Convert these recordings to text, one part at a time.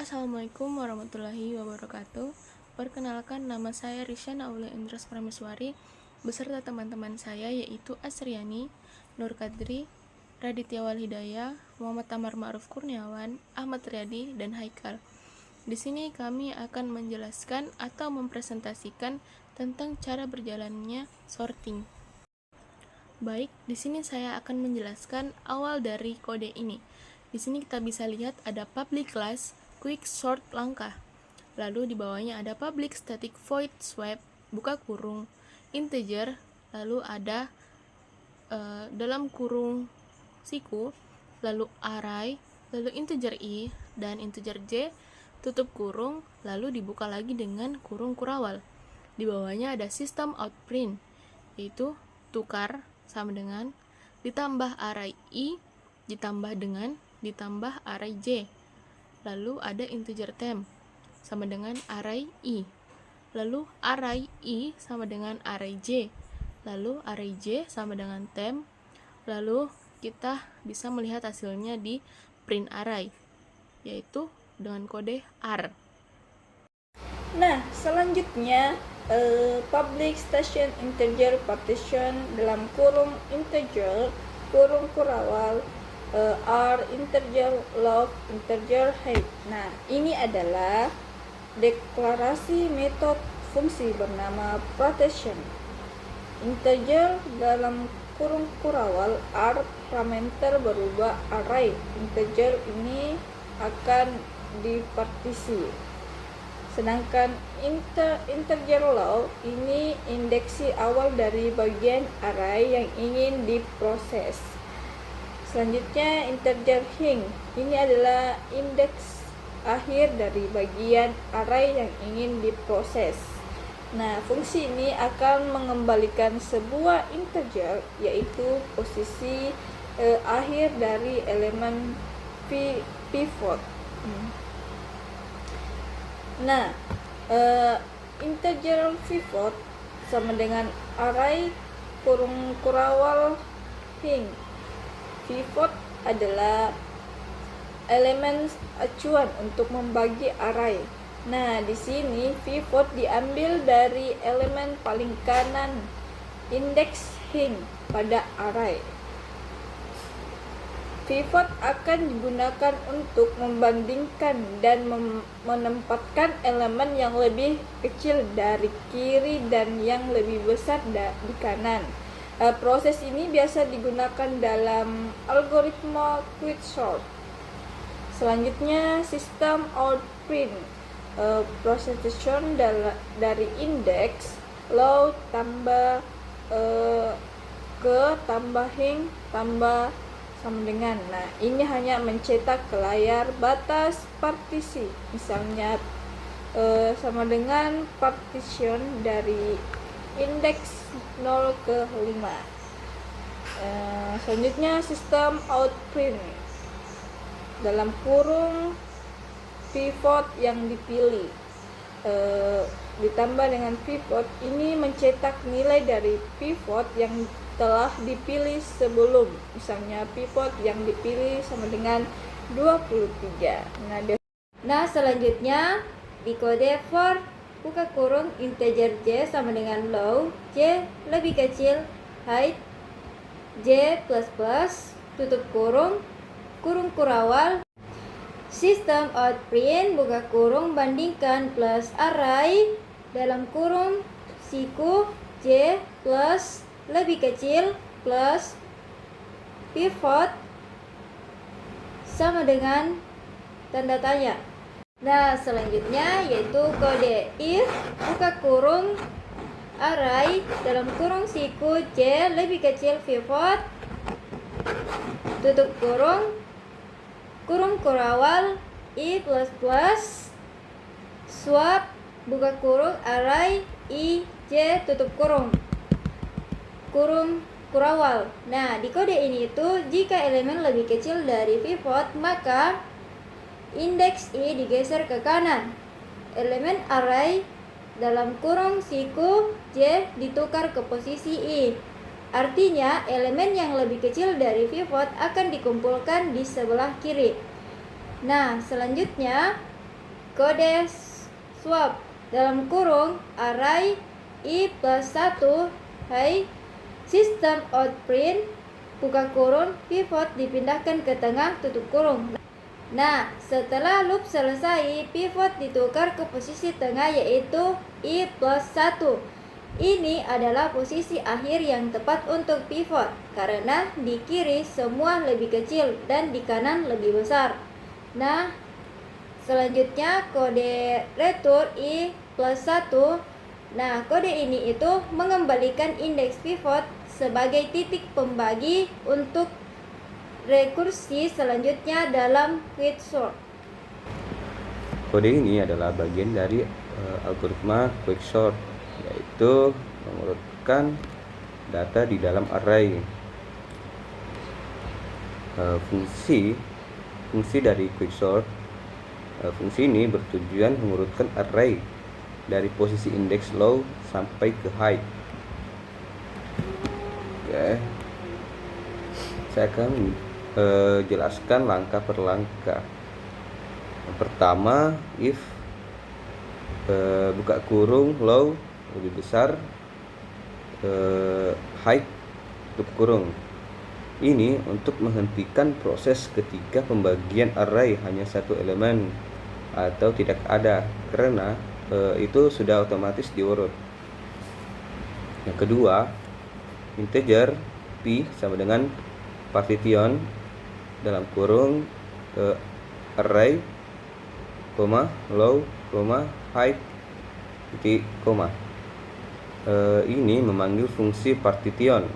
Assalamualaikum warahmatullahi wabarakatuh. Perkenalkan, nama saya Risyana Aulia Indras Prameswari beserta teman-teman saya yaitu Asriani, Nur Kadri, Raditya Walhidayah, Muhammad Tamar Ma'ruf Kurniawan, Ahmad Riyadi, dan Haikal. Di sini kami akan menjelaskan atau mempresentasikan tentang cara berjalannya sorting. Baik, di sini saya akan menjelaskan awal dari kode ini. Di sini kita bisa lihat ada public class quick sort langkah. Lalu di bawahnya ada public static void swap buka kurung integer, lalu ada dalam kurung siku, lalu array, lalu integer i dan integer j tutup kurung, lalu dibuka lagi dengan kurung kurawal. Di bawahnya ada system out print, yaitu tukar sama dengan ditambah array i ditambah dengan ditambah array j. Lalu ada integer temp sama dengan array i. Lalu array i sama dengan array j. Lalu array j sama dengan temp. Lalu kita bisa melihat hasilnya di print array, yaitu dengan kode R. Nah, selanjutnya public station integer partition dalam kurung integer kurung kurawal R integer log integer height. Nah, ini adalah deklarasi metode fungsi bernama partition. Integer dalam kurung kurawal R parameter berubah array. Integer ini akan dipartisi. Sedangkan integer log ini indeksi awal dari bagian array yang ingin diproses. Selanjutnya integer hing, ini adalah indeks akhir dari bagian array yang ingin diproses. Nah, fungsi ini akan mengembalikan sebuah integer, yaitu posisi akhir dari elemen pivot. Nah, integer pivot sama dengan array kurung kurawal hing. Pivot adalah elemen acuan untuk membagi array. Nah, di sini pivot diambil dari elemen paling kanan indeks hing pada array. Pivot akan digunakan untuk membandingkan dan menempatkan elemen yang lebih kecil dari kiri dan yang lebih besar di kanan. Proses ini biasa digunakan dalam algoritma quicksort. Selanjutnya, sistem out print. Procession dari indeks low tambah ke tambah hing tambah sama dengan. Nah, ini hanya mencetak ke layar batas partisi, misalnya sama dengan partition dari indeks 0 ke 5. Selanjutnya sistem out print dalam kurung pivot yang dipilih ditambah dengan pivot ini mencetak nilai dari pivot yang telah dipilih sebelum, misalnya pivot yang dipilih sama dengan 23. Nah, selanjutnya di kode for buka kurung integer j sama dengan low, j lebih kecil, height j plus plus tutup kurung kurung kurawal. Sistem out print buka kurung bandingkan plus array dalam kurung siku j plus lebih kecil plus pivot sama dengan tanda tanya. Nah, selanjutnya yaitu kode if buka kurung array dalam kurung siku j lebih kecil pivot tutup kurung kurung kurawal i plus plus swap buka kurung array i j tutup kurung kurung kurawal. Nah, di kode ini itu jika elemen lebih kecil dari pivot maka indeks i digeser ke kanan. Elemen array dalam kurung siku j ditukar ke posisi i. Artinya, elemen yang lebih kecil dari pivot akan dikumpulkan di sebelah kiri. Nah, selanjutnya kode swap dalam kurung array i plus 1 hai sistem outprint buka kurung pivot dipindahkan ke tengah tutup kurung. Nah, setelah loop selesai, pivot ditukar ke posisi tengah yaitu i plus 1. Ini adalah posisi akhir yang tepat untuk pivot karena di kiri semua lebih kecil dan di kanan lebih besar. Nah, selanjutnya kode return i plus 1. Nah, kode ini itu mengembalikan indeks pivot sebagai titik pembagi untuk rekursi selanjutnya dalam quicksort. Kode ini adalah bagian dari algoritma quicksort, yaitu mengurutkan data di dalam array. Fungsi dari quicksort, fungsi ini bertujuan mengurutkan array dari posisi indeks low sampai ke high. Oke, saya akan jelaskan langkah per langkah. Yang pertama, if buka kurung low lebih besar high tutup kurung. Ini untuk menghentikan proses ketika pembagian array hanya satu elemen atau tidak ada, karena itu sudah otomatis diurut. Yang kedua, integer p sama dengan partition dalam kurung array, low, high, titik, koma. Ini memanggil fungsi partition.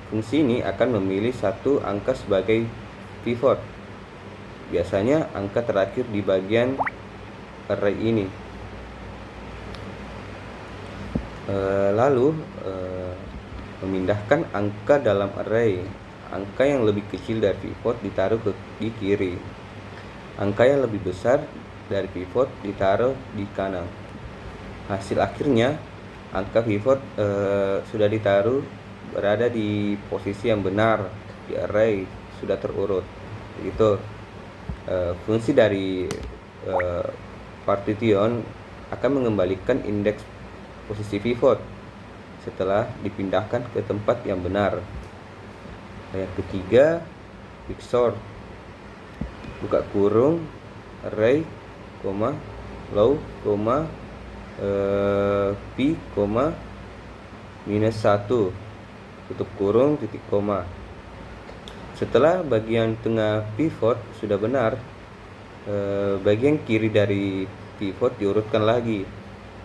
Fungsi ini akan memilih satu angka sebagai pivot. Biasanya angka terakhir di bagian array ini. Lalu memindahkan angka dalam array. Angka yang lebih kecil dari pivot ditaruh di kiri. Angka yang lebih besar dari pivot ditaruh di kanan. Hasil akhirnya angka pivot sudah ditaruh berada di posisi yang benar di array, sudah terurut. Itu fungsi dari partition akan mengembalikan indeks posisi pivot setelah dipindahkan ke tempat yang benar. Yang ketiga, quicksort. Buka kurung array, low, p, minus 1 tutup kurung titik koma. Setelah bagian tengah pivot sudah benar, bagian kiri dari pivot diurutkan lagi.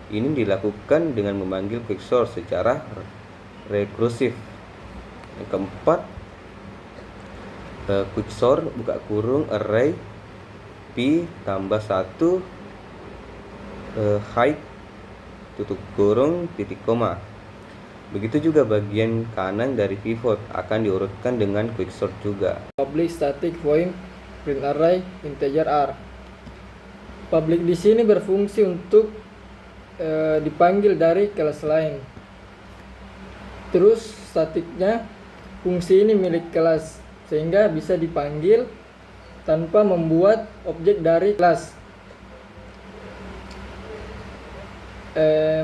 Ini dilakukan dengan memanggil quicksort secara rekursif. Yang keempat, quicksort buka kurung array p tambah 1 height tutup kurung titik koma. Begitu juga bagian kanan dari pivot akan diurutkan dengan quicksort juga. Public static void print array integer r. Public di sini berfungsi untuk dipanggil dari kelas lain. Terus statiknya, fungsi ini milik kelas sehingga bisa dipanggil tanpa membuat objek dari kelas.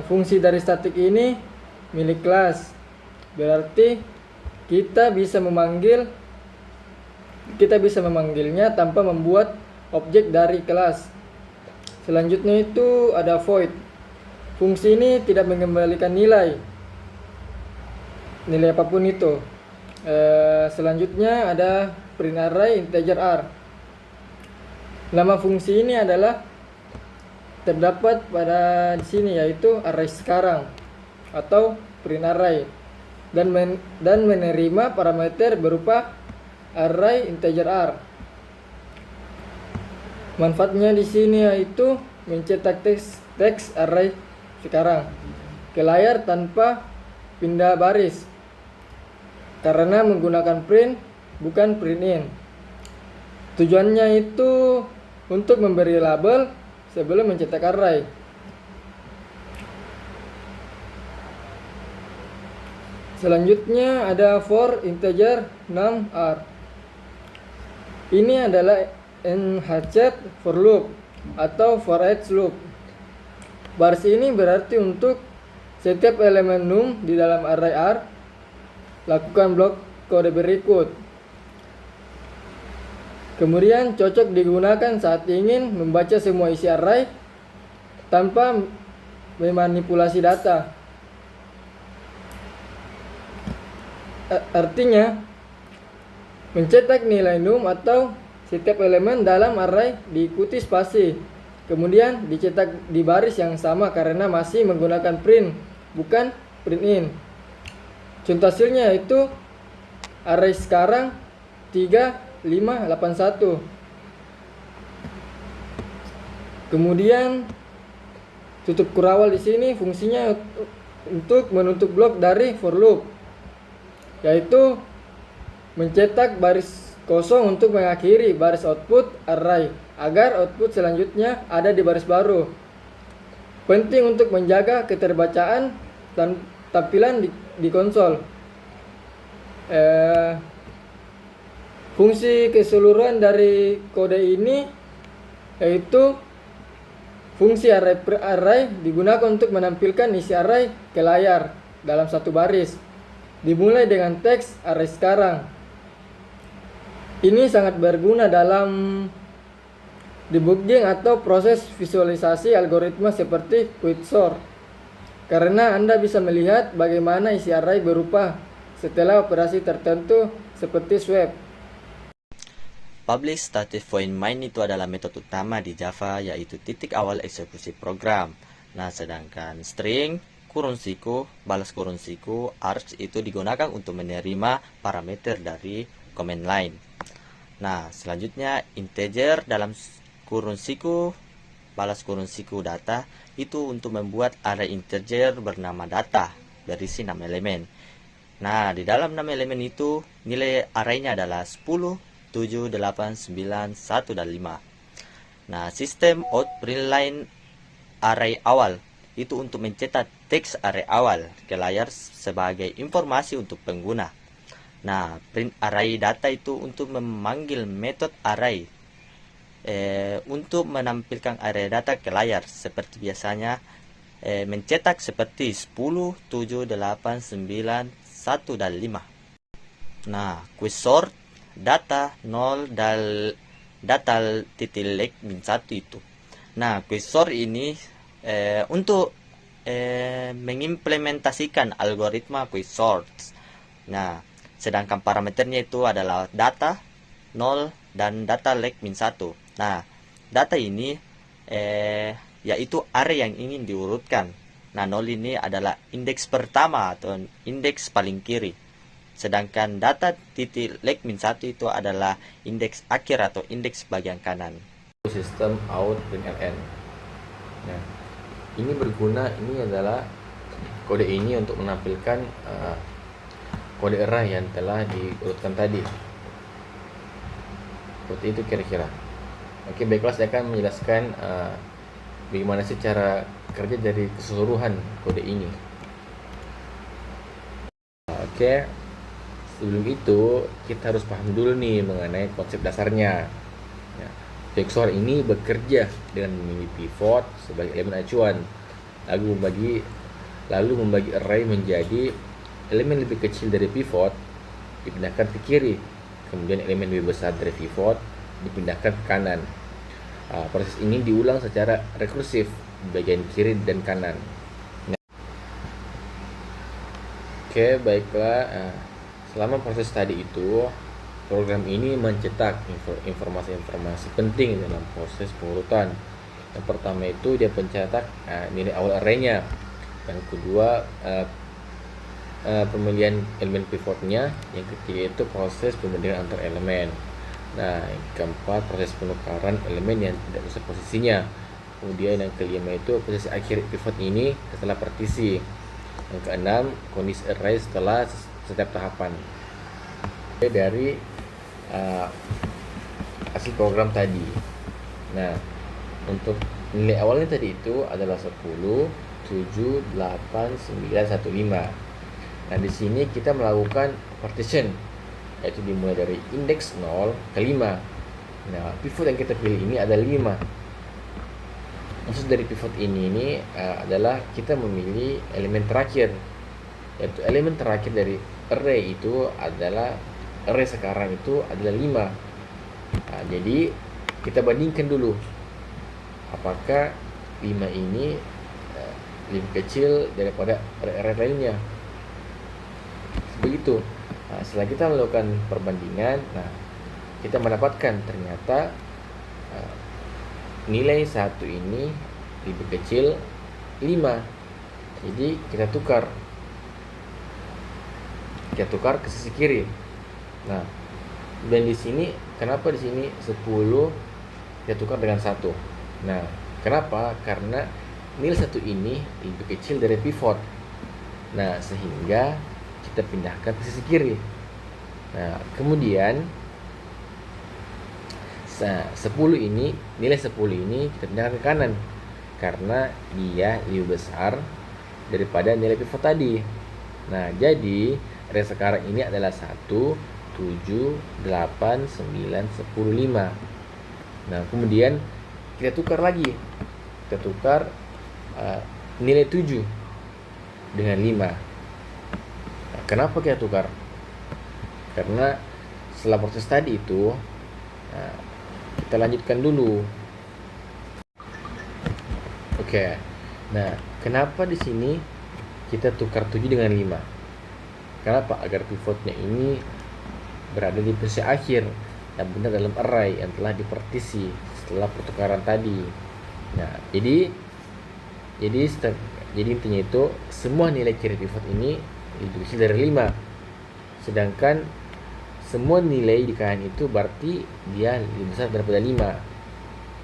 Fungsi dari statik ini milik kelas, berarti kita bisa memanggilnya tanpa membuat objek dari kelas. Selanjutnya itu ada void. Fungsi ini tidak mengembalikan nilai apapun itu. Selanjutnya ada print array integer r. Nama fungsi ini adalah terdapat pada di sini, yaitu array sekarang atau print array, dan menerima parameter berupa array integer r. Manfaatnya di sini yaitu mencetak teks array sekarang ke layar tanpa pindah baris karena menggunakan print bukan print in. Tujuannya itu untuk memberi label sebelum mencetak array. Selanjutnya ada for integer num r. Ini adalah enhanced for loop atau for each loop. Baris ini berarti untuk setiap elemen num di dalam array R, lakukan blok kode berikut. Kemudian cocok digunakan saat ingin membaca semua isi array tanpa memanipulasi data. Artinya, mencetak nilai num atau setiap elemen dalam array diikuti spasi, kemudian dicetak di baris yang sama karena masih menggunakan print, bukan print in. Contoh hasilnya yaitu array sekarang 3581. Kemudian tutup kurawal di sini fungsinya untuk menutup blok dari for loop, yaitu mencetak baris kosong untuk mengakhiri baris output array agar output selanjutnya ada di baris baru. Penting untuk menjaga keterbacaan dan tampilan di konsol. Fungsi keseluruhan dari kode ini yaitu fungsi array digunakan untuk menampilkan isi array ke layar dalam satu baris. Dimulai dengan teks array sekarang. Ini sangat berguna dalam debugging atau proses visualisasi algoritma seperti quicksort, karena Anda bisa melihat bagaimana isi array berubah setelah operasi tertentu seperti swap. Publish static void main itu adalah metode utama di Java, yaitu titik awal eksekusi program. Nah, sedangkan string, kurung siku, balas kurung siku, args itu digunakan untuk menerima parameter dari command line. Nah, selanjutnya integer dalam kurung siku, balas kurung siku data itu untuk membuat array integer bernama data berisi 6 elemen. Nah, di dalam 6 elemen itu nilai arraynya adalah 10, 7, 8, 9, 1, dan 5. Nah, sistem outPrintln array awal itu untuk mencetak teks array awal ke layar sebagai informasi untuk pengguna. Nah, print array data itu untuk memanggil metode array untuk menampilkan array data ke layar seperti biasanya, mencetak seperti 10, 7, 8, 9, 1, dan 5. Nah, quicksort data 0 dan data titik min 1 itu. Nah, quicksort ini untuk mengimplementasikan algoritma quicksort. Nah, sedangkan parameternya itu adalah data 0 dan data leg min 1. Nah, data ini yaitu array yang ingin diurutkan. Nah, 0 ini adalah indeks pertama atau indeks paling kiri. Sedangkan data titik leg min 1 itu adalah indeks akhir atau indeks bagian kanan. Sistem outPrintln. Nah, ini berguna, ini adalah kode ini untuk menampilkan kode array yang telah diurutkan tadi. Seperti itu kira-kira. Oke, baiklah, saya akan menjelaskan bagaimana sih cara kerja dari keseluruhan kode ini. Oke, sebelum itu kita harus paham dulu nih mengenai konsep dasarnya. Ya, quicksort ini bekerja dengan memilih pivot sebagai elemen acuan, lalu membagi array menjadi elemen lebih kecil dari pivot dipindahkan ke kiri, kemudian elemen lebih besar dari pivot dipindahkan ke kanan. Proses ini diulang secara rekursif di bagian kiri dan kanan. Oke, baiklah. Selama proses tadi itu, program ini mencetak informasi-informasi penting dalam proses pengurutan. Yang pertama itu dia pencetak nilai awal arraynya. Yang kedua, pemilihan elemen pivotnya. Yang ketiga itu proses pembandingan antar elemen. Nah, yang keempat proses penukaran elemen yang tidak sesuai posisinya. Kemudian yang kelima itu posisi akhir pivot ini setelah partisi. Yang keenam, kondisi array setelah setiap tahapan. Dari hasil program tadi. Nah, untuk nilai awalnya tadi itu adalah 10, 7, 8, 9, 1, 5. Nah, di sini kita melakukan partition, yaitu dimulai dari indeks 0 ke 5. Nah, pivot yang kita pilih ini ada 5. maksud dari pivot ini adalah kita memilih elemen terakhir, yaitu elemen terakhir dari array itu adalah array sekarang itu adalah 5. Jadi kita bandingkan dulu apakah 5 ini lebih kecil daripada array lainnya. Begitu. Setelah kita melakukan perbandingan, kita mendapatkan ternyata nilai 1 ini lebih kecil 5. Jadi kita tukar ke sisi kiri. Nah, dan di sini kenapa di sini 10 kita tukar dengan 1? Nah, kenapa? Karena nilai 1 ini lebih kecil dari pivot. Nah, sehingga kita pindahkan ke sisi kiri. Nah, kemudian 10 ini, nilai 10 ini kita pindahkan ke kanan karena dia lebih besar daripada nilai pivot tadi. Nah, jadi array sekarang ini adalah 1, 7, 8, 9, 10, 5. Nah, kemudian kita tukar lagi. Kita tukar nilai 7 dengan 5. Nah, kenapa kita tukar? Karena setelah proses tadi itu, kita lanjutkan dulu. Oke. Nah, kenapa di sini kita tukar 7 dengan 5? Kenapa? Agar pivotnya ini berada di posisi akhir dan benar dalam array yang telah dipartisi setelah pertukaran tadi. Nah, jadi intinya itu semua nilai kiri pivot ini lebih kecil dari 5. Sedangkan semua nilai di kanan itu berarti dia lebih besar daripada 5.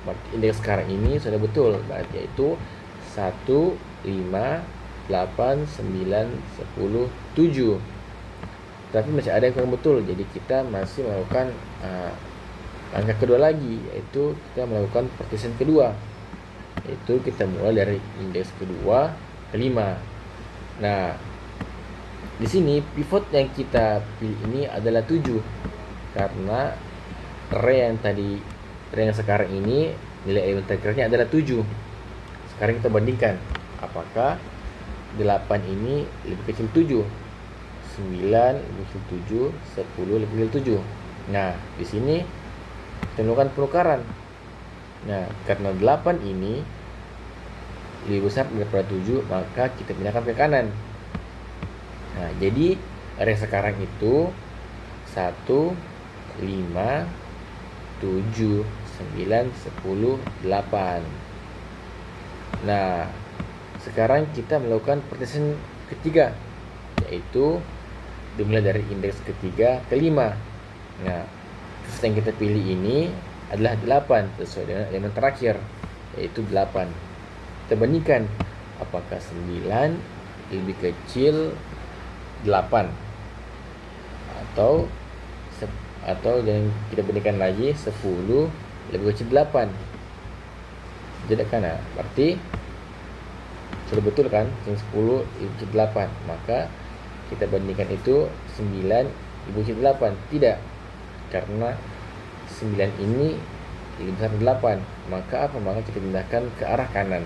Berarti indeks sekarang ini sudah betul, berarti yaitu 1, 5, 8, 9, 10, 7. Tapi masih ada yang kurang betul, jadi kita masih melakukan langkah kedua lagi, yaitu kita melakukan partition kedua, yaitu kita mulai dari indeks kedua ke 5. Nah, di sini pivot yang kita pilih ini adalah 7 karena array yang sekarang ini nilai elemen terakhirnya adalah 7. Sekarang kita bandingkan apakah 8 ini lebih kecil 7, 9 lebih kecil 7, 10 lebih kecil 7. Nah, di sini kita melakukan penukaran. Nah, karena 8 ini lebih besar daripada 7, maka kita pindahkan ke kanan. Nah, jadi array sekarang itu 1, 5, 7, 9, 10, 8. Nah, sekarang kita melakukan partition ketiga, yaitu dimulai dari indeks ketiga ke 5. Nah, pivot yang kita pilih ini adalah 8 sesuai dengan elemen terakhir, yaitu 8. Kita bandingkan apakah 9 lebih kecil 8 atau yang kita bandingkan lagi 10 lebih kecil 8. Jadi kan, berarti sudah betul kan, yang 10 lebih kecil 8, maka kita bandingkan itu 9 lebih kecil 8. Tidak, karena 9 ini lebih besar 8, maka kita pindahkan ke arah kanan.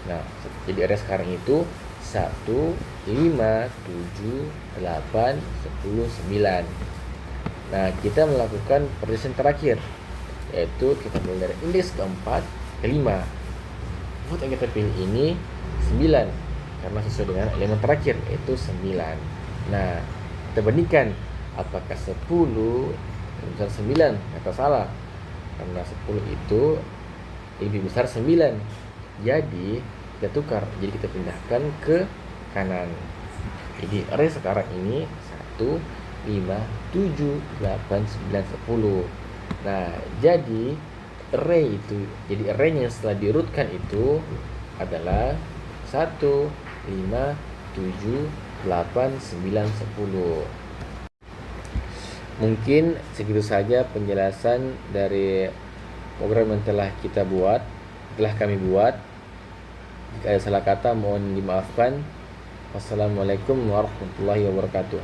Nah, jadi area sekarang itu 1, 5, 7, 8, 10, 9. Nah, kita melakukan partition terakhir, yaitu kita mulai dari indeks keempat ke 5. Pivot yang kita pilih ini 9 karena sesuai dengan elemen terakhir, yaitu 9. Nah, kita bandingkan apakah 10 lebih besar 9. Kata salah, karena 10 itu lebih besar 9. Jadi kita tukar, jadi kita pindahkan ke kanan. Jadi array sekarang ini 1, 5, 7, 8, 9, 10. Nah, jadi array yang setelah dirutkan itu adalah 1, 5, 7, 8, 9, 10. Mungkin segitu saja penjelasan dari program yang telah kami buat. Jika ada salah kata mohon dimaafkan. Wassalamualaikum warahmatullahi wabarakatuh.